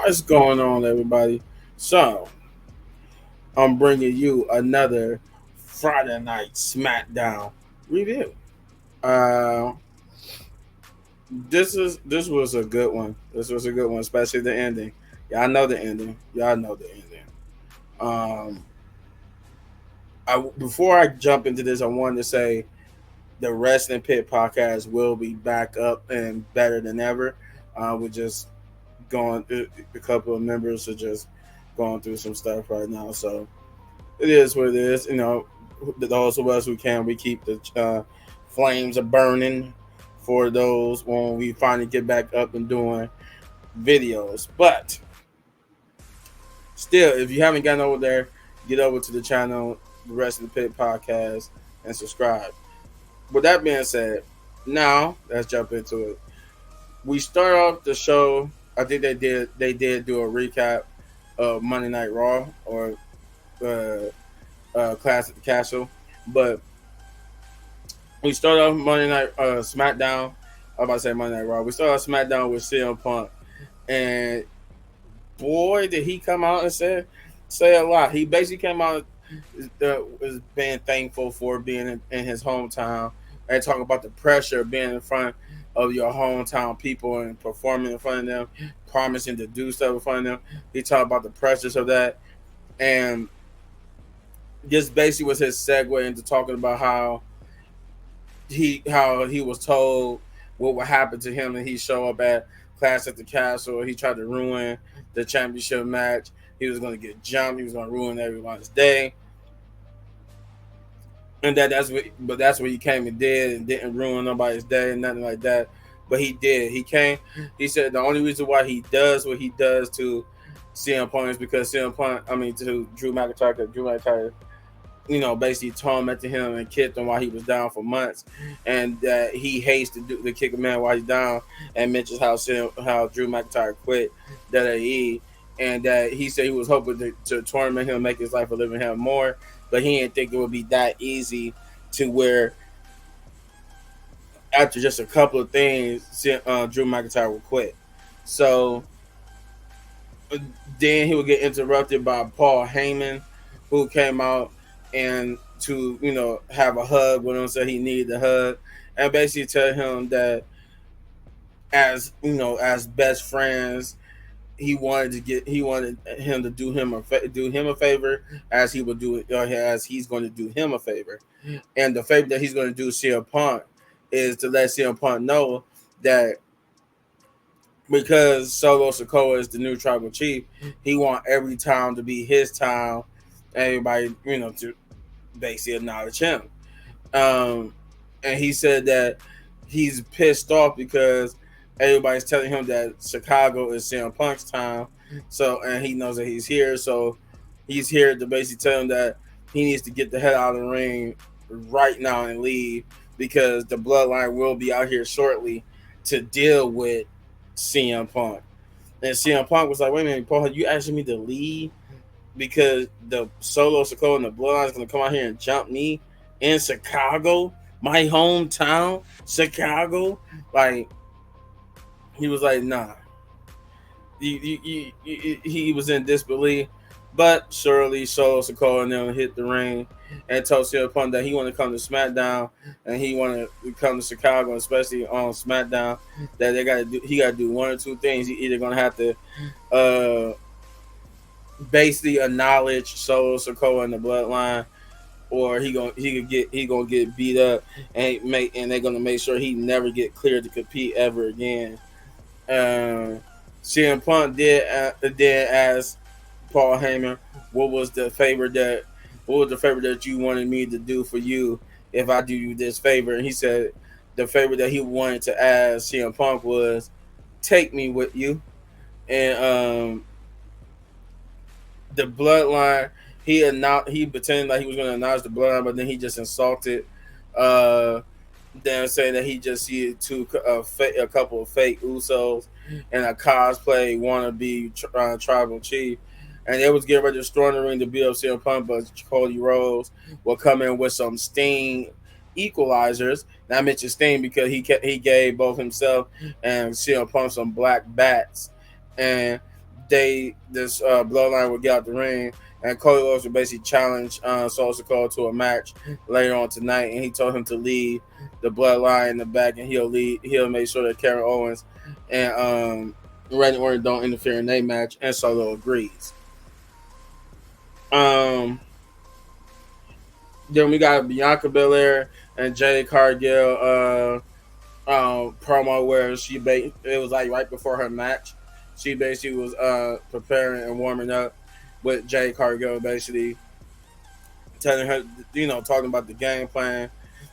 What's going on, everybody? So, I'm bringing you another Friday Night Smackdown review. Uh, this was a good one. This was a good one, especially the ending. Y'all know the ending. Y'all know the ending. Um, before I jump into this, I wanted to say the Wrestling Pit podcast will be back up and better than ever. We're just going. A couple of members are just going through some stuff right now, so it is what it is. Those of us who can, we keep the flames are burning for those when we finally get back up and doing videos. But still, if you haven't gotten over there, get over to the channel, the Rest of the Pit podcast, and subscribe. With that being said, now let's jump into it. We start off the show. I think they did do a recap of Monday Night Raw or Clash at the Castle. But we start off Monday Night SmackDown. I'm about to say Monday Night Raw. We start off SmackDown with CM Punk, and boy, did he come out and say a lot. He basically came out was being thankful for being in his hometown and talk about the pressure of being in front of your hometown people and performing in front of them, promising to do stuff in front of them. He talked about the pressures of that, and this basically was his segue into talking about how he was told what would happen to him and he show up at Clash at the Castle. He tried to ruin the championship match. He was going to get jumped. He was going to ruin everyone's day. And that's what he came and did, and didn't ruin nobody's day and nothing like that. But he did. He came. He said the only reason why he does what he does to CM Punk is because to Drew McIntyre, because Drew McIntyre, basically tormented him and kicked him while he was down for months, and that he hates to kick a man while he's down, and mentions how Drew McIntyre quit WWE, and that he said he was hoping to torment him, make his life a living hell more, but he didn't think it would be that easy to where after just a couple of things, Drew McIntyre would quit. So then he would get interrupted by Paul Heyman, who came out and to have a hug with him, so he needed a hug, and basically tell him that as best friends, he wanted him to do him a favor as he would do it, as he's going to do him a favor, and the favor that he's going to do CM Punk is to let CM Punk know that because Solo Sikoa is the new tribal chief, he want every town to be his town, everybody to basically acknowledge him. And he said that he's pissed off because everybody's telling him that Chicago is CM Punk's town. So, and he knows that he's here. So he's here to basically tell him that he needs to get the hell out of the ring right now and leave, because the bloodline will be out here shortly to deal with CM Punk. And CM Punk was like, wait a minute, Paul, you asking me to leave because the Solo Sikoa and the bloodline is going to come out here and jump me in Chicago, my hometown, Chicago? Like, he was like, nah. He was in disbelief, but surely Solo Sikoa and them hit the ring and told CM Punk that he wanted to come to SmackDown and he wanted to come to Chicago, especially on SmackDown. That he got to do one or two things. He either gonna have to basically acknowledge Solo Sikoa and the bloodline, or he gonna get beat up and they're gonna make sure he never get cleared to compete ever again. CM Punk did ask Paul Heyman what was the favor that you wanted me to do for you if I do you this favor, and he said the favor that he wanted to ask CM Punk was take me with you. And the bloodline, he pretended like he was going to acknowledge the bloodline, but then he just insulted them, saying that he just see a couple of fake Usos and a cosplay wannabe tribal chief, and they was getting ready to storm the ring to beat up CM Punk, but Cody Rhodes will come in with some Sting equalizers. And I mentioned Sting because he gave both himself and CM Punk some black bats, and this bloodline would get out the ring, and Cody Rhodes would basically challenge Solo Sikoa to a match later on tonight, and he told him to leave the bloodline in the back, and he'll make sure that Kevin Owens and Randy Orton don't interfere in their match, and Solo agrees. Then we got Bianca Belair and Jade Cargill promo where it was like right before her match. She basically was preparing and warming up with Jade Cargill, basically telling her, talking about the game plan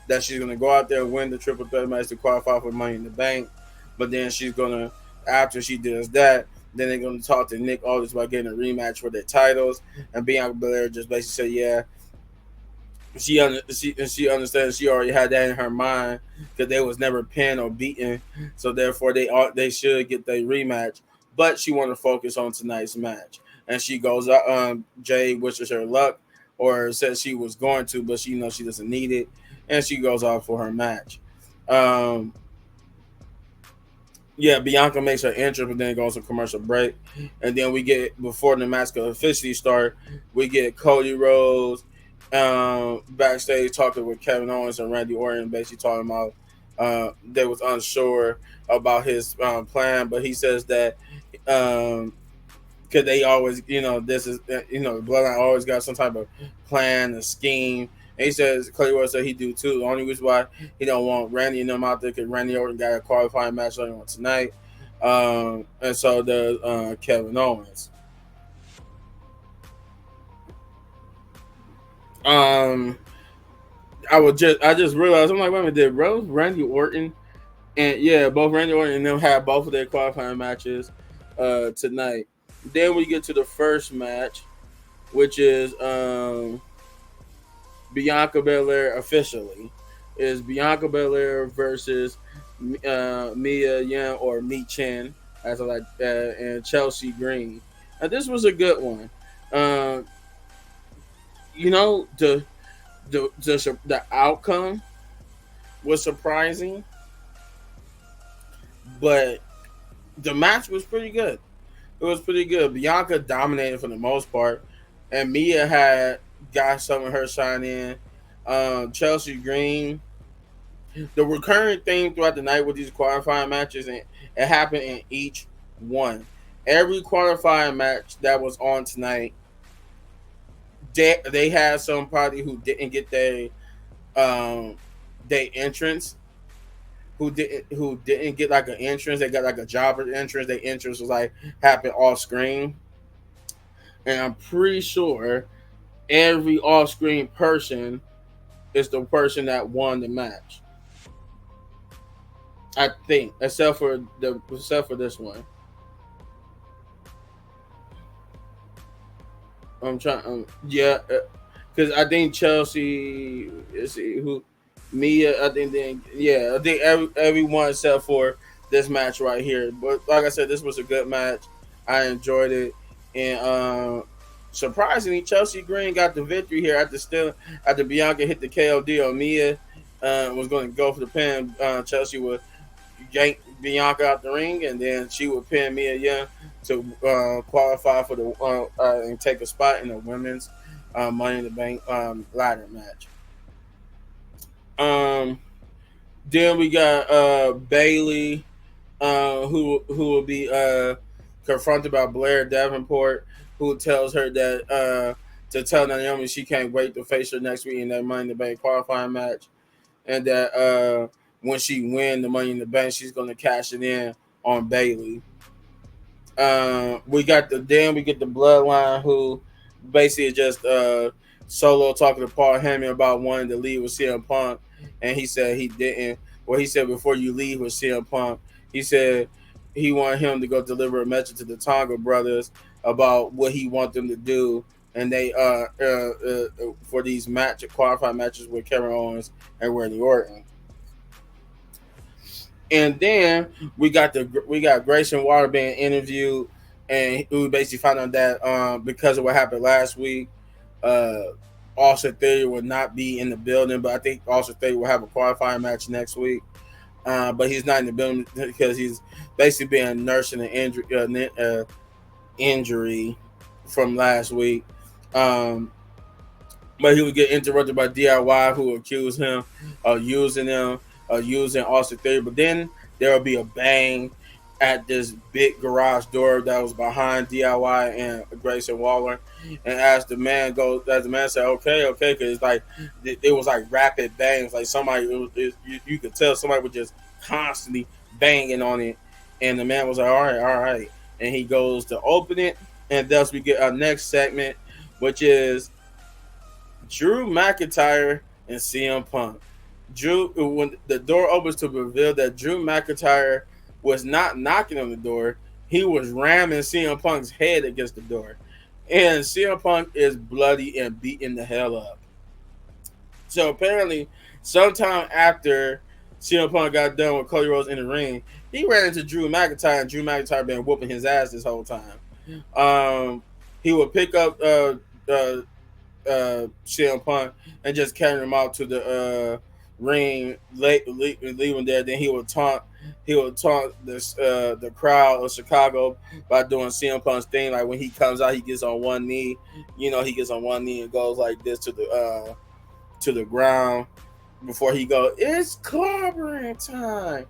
that she's gonna go out there and win the triple threat match to qualify for Money in the Bank. But then she's gonna, after she does that, then they're gonna talk to Nick Aldis about getting a rematch for their titles. And Bianca Belair just basically said, yeah, she understands she already had that in her mind because they was never pinned or beaten, so therefore they should get their rematch. But she wanted to focus on tonight's match, and she goes Jay wishes her luck, or says she was going to, but she knows she doesn't need it, and she goes out for her match. Bianca makes her entrance, but then it goes to commercial break, and then we get, before the match could officially start, we get Cody Rhodes backstage talking with Kevin Owens and Randy Orton, basically talking about they was unsure about his plan, but he says that because they always, this is, the Bloodline always got some type of plan, a scheme. And he says, Cody Rhodes said he do too. The only reason why he don't want Randy and them out there because Randy Orton got a qualifying match later on tonight, and so does Kevin Owens. I just realized, I'm like, wait a minute, did Randy Orton and both Randy Orton and them have both of their qualifying matches tonight. Then we get to the first match, which is Bianca Belair officially. Is Bianca Belair versus Mia Yim, or Mi Chen, as I like, and Chelsea Green. Now, this was a good one. The outcome was surprising, but the match was pretty good. It was pretty good. Bianca dominated for the most part, and Mia got some of her shine in. Chelsea Green, the recurring theme throughout the night with these qualifying matches, and it happened in each one. Every qualifying match that was on tonight, they had somebody who didn't get their entrance, who didn't get like an entrance. They got like a jobber entrance. Their entrance was like happened off screen, and I'm pretty sure every off screen person is the person that won the match. I think, except for this one. I'm trying. Because I think Chelsea is who Mia. I think everyone except for this match right here. But like I said, this was a good match. I enjoyed it, and surprisingly, Chelsea Green got the victory here after Bianca hit the KOD on Mia. Was going to go for the pin. Chelsea would yank Bianca out the ring, and then she would pin Mia Yim to qualify for the and take a spot in the women's Money in the Bank ladder match. Then we got Bayley, who will be confronted by Blair Davenport, who tells her that to tell Naomi she can't wait to face her next week in that Money in the Bank qualifying match, and that when she win the Money in the Bank, she's going to cash it in on Bayley. We get the Bloodline, who basically just Solo talking to Paul Heyman about wanting to leave with CM Punk, and he said he didn't. Well, he said before you leave with CM Punk, he said he wanted him to go deliver a message to the Tonga brothers about what he want them to do, and they for these qualifying matches with Kevin Owens and Randy Orton. And then we got Grayson Waller being interviewed, and we basically found out that because of what happened last week, Austin Theory will not be in the building. But I think Austin Theory will have a qualifying match next week. But he's not in the building because he's basically being nursing an injury from last week. Um, but he would get interrupted by DIY, who accused him of using him, using Austin Theory. But then there would be a bang at this big garage door that was behind DIY and Grayson Waller. And as the man said, okay, because it's like it was like rapid bangs, like somebody, you could tell somebody was just constantly banging on it. And the man was like, all right. And he goes to open it. And thus we get our next segment, which is Drew McIntyre and CM Punk. When the door opens to reveal that Drew McIntyre was not knocking on the door, he was ramming CM Punk's head against the door. And CM Punk is bloody and beating the hell up. So apparently, sometime after CM Punk got done with Cody Rhodes in the ring, he ran into Drew McIntyre, and Drew McIntyre been whooping his ass this whole time. He would pick up CM Punk and just carry him out to the ring, leaving there. Then he would taunt this the crowd of Chicago by doing CM Punk's thing. Like when he comes out, he gets on one knee. He gets on one knee and goes like this to the ground before he goes, "It's clobbering time."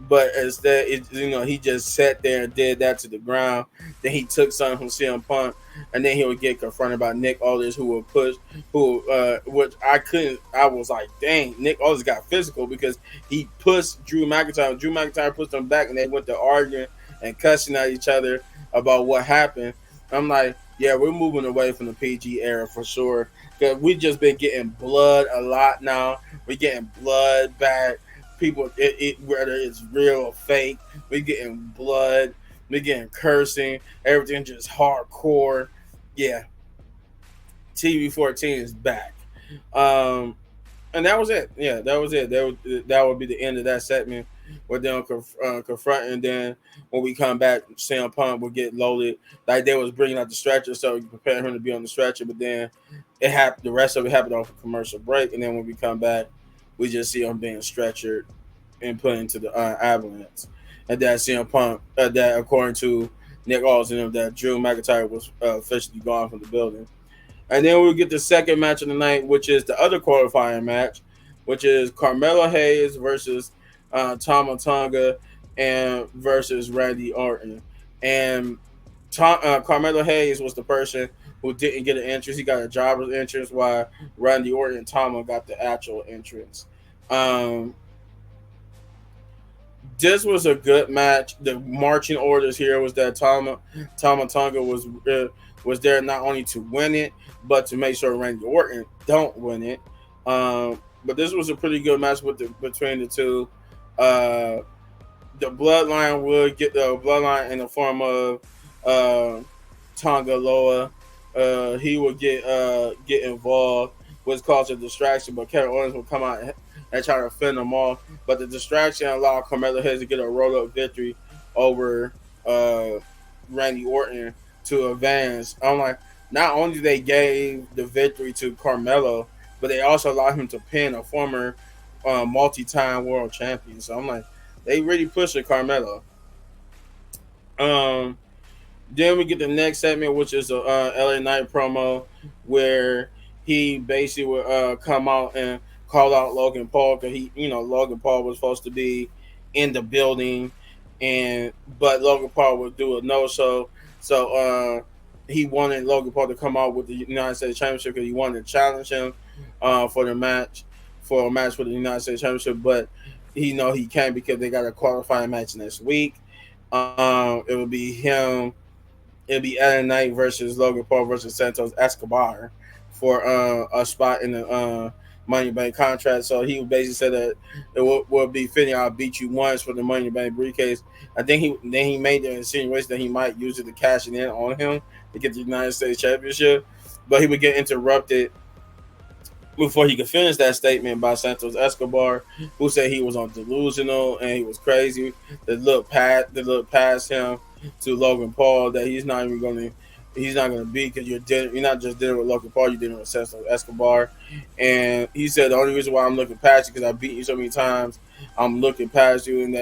But instead, he just sat there and did that to the ground. Then he took something from CM Punk, and then he would get confronted by Nick Aldis, who would push, which I was like, dang, Nick Aldis got physical because he pushed Drew McIntyre. Drew McIntyre pushed him back, and they went to arguing and cussing at each other about what happened. I'm like, yeah, we're moving away from the PG era for sure. Because we've just been getting blood a lot now. We're getting blood back. People, whether it's real or fake, we're getting blood, we're getting cursing, everything just hardcore. Yeah, TV 14 is back, and that was it. Yeah, that was it. That would be the end of that segment. We're then confronting. Then when we come back, CM Punk will get loaded. Like they was bringing out the stretcher, so we prepared him to be on the stretcher. But then it happened. The rest of it happened off a commercial break, and then when we come back, we just see him being stretchered and put into the ambulance. And that CM Punk, that according to Nick Aldis, that Drew McIntyre was officially gone from the building. And then we'll get the second match of the night, which is the other qualifying match, which is Carmelo Hayes versus Tama Tonga and versus Randy Orton. And Carmelo Hayes was the person who didn't get an entrance. He got a jobber's entrance, while Randy Orton and Tama got the actual entrance. This was a good match. The marching orders here was that Tama Tonga was there not only to win it, but to make sure Randy Orton don't win it. But this was a pretty good match between the two. The bloodline would get the bloodline in the form of Tonga Loa. He would get involved, which caused a distraction, but Kevin Owens would come out and try to fend them off. But the distraction allowed Carmelo Hayes to get a roll-up victory over Randy Orton to advance. I'm like, not only they gave the victory to Carmelo, but they also allowed him to pin a former multi-time world champion. So I'm like, they really pushed Carmelo. Then we get the next segment, which is a LA Knight promo, where he basically would come out and call out Logan Paul, because Logan Paul was supposed to be in the building, but Logan Paul would do a no-show. So he wanted Logan Paul to come out with the United States Championship because he wanted to challenge him for a match for the United States Championship, but he can't because they got a qualifying match next week. It would be him. It'd be LA Knight versus Logan Paul versus Santos Escobar for a spot in the Money Bank contract. So he basically said that it would be fitting. I'll beat you once for the Money Bank briefcase. I think he made the insinuation that he might use it to cash it in on him to get the United States Championship, but he would get interrupted before he could finish that statement by Santos Escobar, who said he was on delusional and he was crazy. They look past him to Logan Paul, that he's not going to be, because you're not just dealing with Logan Paul, you're dealing with Santos Escobar. And he said the only reason why I'm looking past you because I beat you so many times, I'm looking past you, and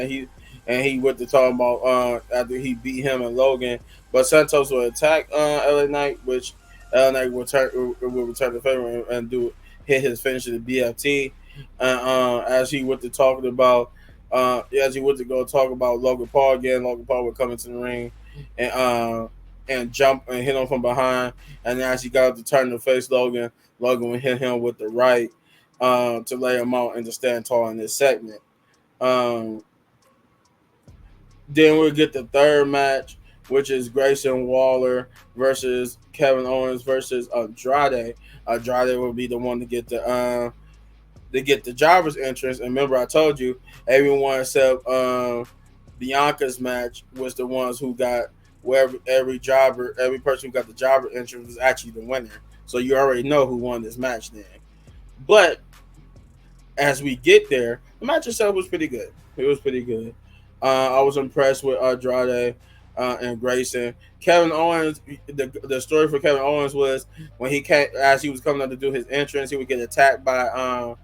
and he went to talk about after he beat him and Logan. But Santos will attack LA Knight, which LA Knight will return the favor and do hit his finish of the BFT. As he went to talking about, as he went to go talk about Logan Paul again, Logan Paul would come into the ring and jump and hit him from behind. And as he got up to turn to face Logan, Logan would hit him with the right to lay him out and to stand tall in this segment. Then we'll get the third match, which is Grayson Waller versus Kevin Owens versus Andrade. Andrade will be the one to get the driver's entrance. And remember, I told you everyone except Bianca's match was the ones who got where every person who got the jobber entrance was actually the winner. So you already know who won this match then. But as we get there, the match itself was pretty good. It was pretty good. I was impressed with Andrade and Grayson. Kevin Owens, the story for Kevin Owens was when he came, as he was coming up to do his entrance, he would get attacked by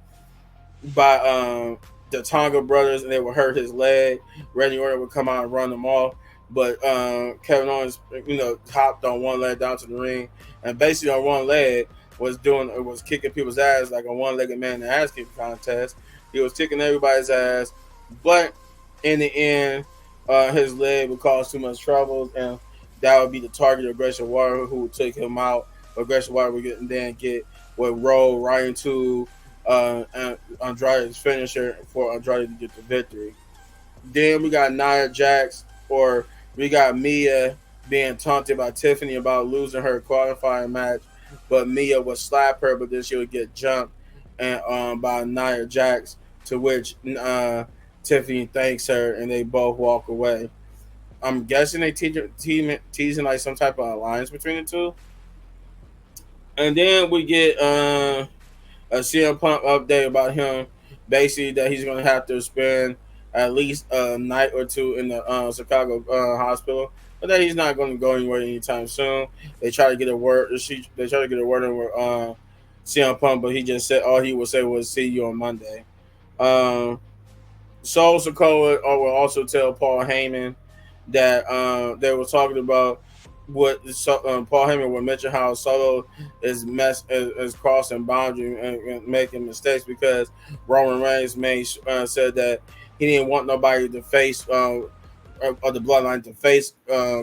the Tonga brothers, and they would hurt his leg. Randy Orton would come out and run them off, but Kevin Owens, hopped on one leg down to the ring, and basically on one leg was kicking people's ass like a one-legged man in the ass kicking contest. He was kicking everybody's ass, but in the end, his leg would cause too much trouble, and that would be the target of Grayson Waller, who would take him out. But Grayson Waller would roll right into Andrade's finisher for Andrade to get the victory. Then we got Nia Jax, or we got Mia being taunted by Tiffany about losing her qualifying match, but Mia would slap her, but then she would get jumped and by Nia Jax, to which Tiffany thanks her, and they both walk away. I'm guessing they teasing like some type of alliance between the two. And then we get a CM Punk update about him, basically that he's going to have to spend at least a night or two in the Chicago hospital, but that he's not going to go anywhere anytime soon. They try to get a word. They try to get a word in with CM Punk, but he just said all he would say was "see you on Monday." Solo Sikoa will also tell Paul Heyman that they were talking about what Paul Heyman would mention how Solo is crossing boundaries and making mistakes because Roman Reigns said that he didn't want nobody to face or the bloodline to face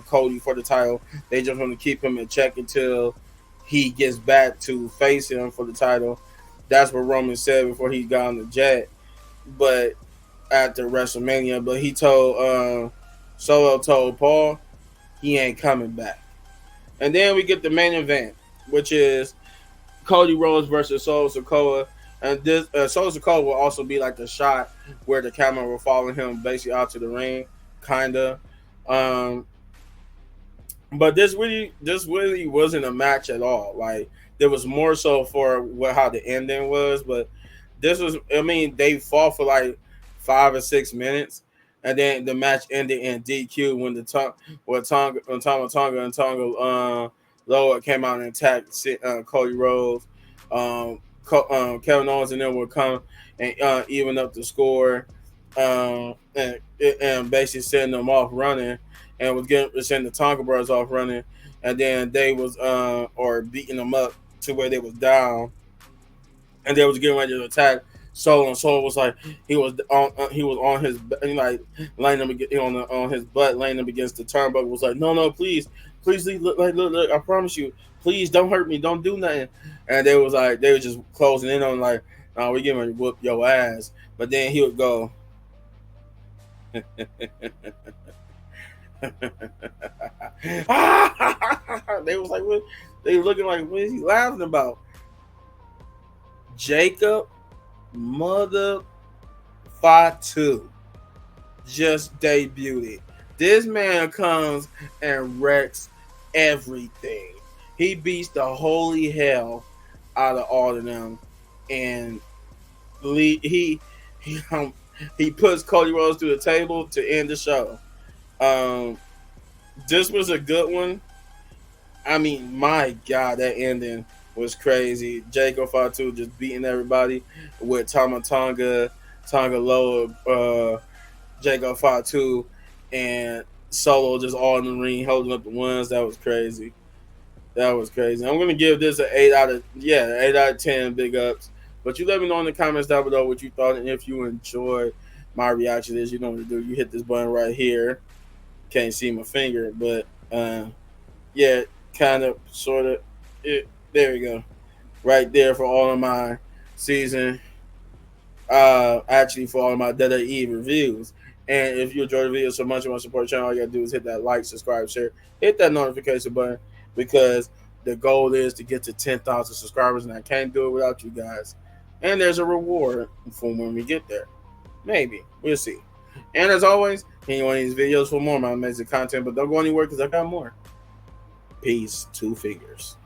Cody for the title. They just want to keep him in check until he gets back to face him for the title. That's what Roman said before he got on the jet. But after WrestleMania, but he told Solo told Paul he ain't coming back. And then we get the main event, which is Cody Rhodes versus Solo Sikoa. And this Solo Sikoa will also be like the shot where the camera will follow him basically out to the ring, kinda. But this really wasn't a match at all. Like there was more so for how the ending was, but this was. I mean, they fought for like 5 or 6 minutes, and then the match ended in DQ when Tonga and Tonga Loa came out and attacked Cody Rhodes. Kevin Owens and them would come and even up the score, and basically sending them off running, and was sending the Tonga brothers off running, and then they was or beating them up to where they was down, and they was getting ready to attack Solo, and Solo was like he was on his like laying them on his butt, laying them against the turnbuckle. Was like, no, please look, I promise you, please don't hurt me, don't do nothing. And they was just closing in on like, no, we getting ready to whoop your ass. But then he would go. They was like, what? They were looking like, what is he laughing about? Jacob Mother Fatu just debuted. This man comes and wrecks everything. He beats the holy hell out of all of them, and he puts Cody Rhodes through the table to end the show. This was a good one. I mean, my God, that ending was crazy. Jacob Fatu just beating everybody with Tonga Loa Jacob fought too, and Solo just all in the ring holding up the ones. That was crazy. That was crazy. I'm gonna give this an 8 out of 10. Big ups. But you let me know in the comments down below what you thought, and if you enjoyed my reaction to this, you know what to do. You hit this button right here. Can't see my finger, but yeah, kind of, sort of. There we go. Right there for all of my season. Actually, for all of my Dead Eve reviews. And if you enjoy the video so much and want to support the channel, all you gotta do is hit that like, subscribe, share, hit that notification button, because the goal is to get to 10,000 subscribers, and I can't do it without you guys. And there's a reward for when we get there. Maybe. We'll see. And as always, continue on these videos for more of my amazing content, but don't go anywhere because I got more. Peace. 2 fingers.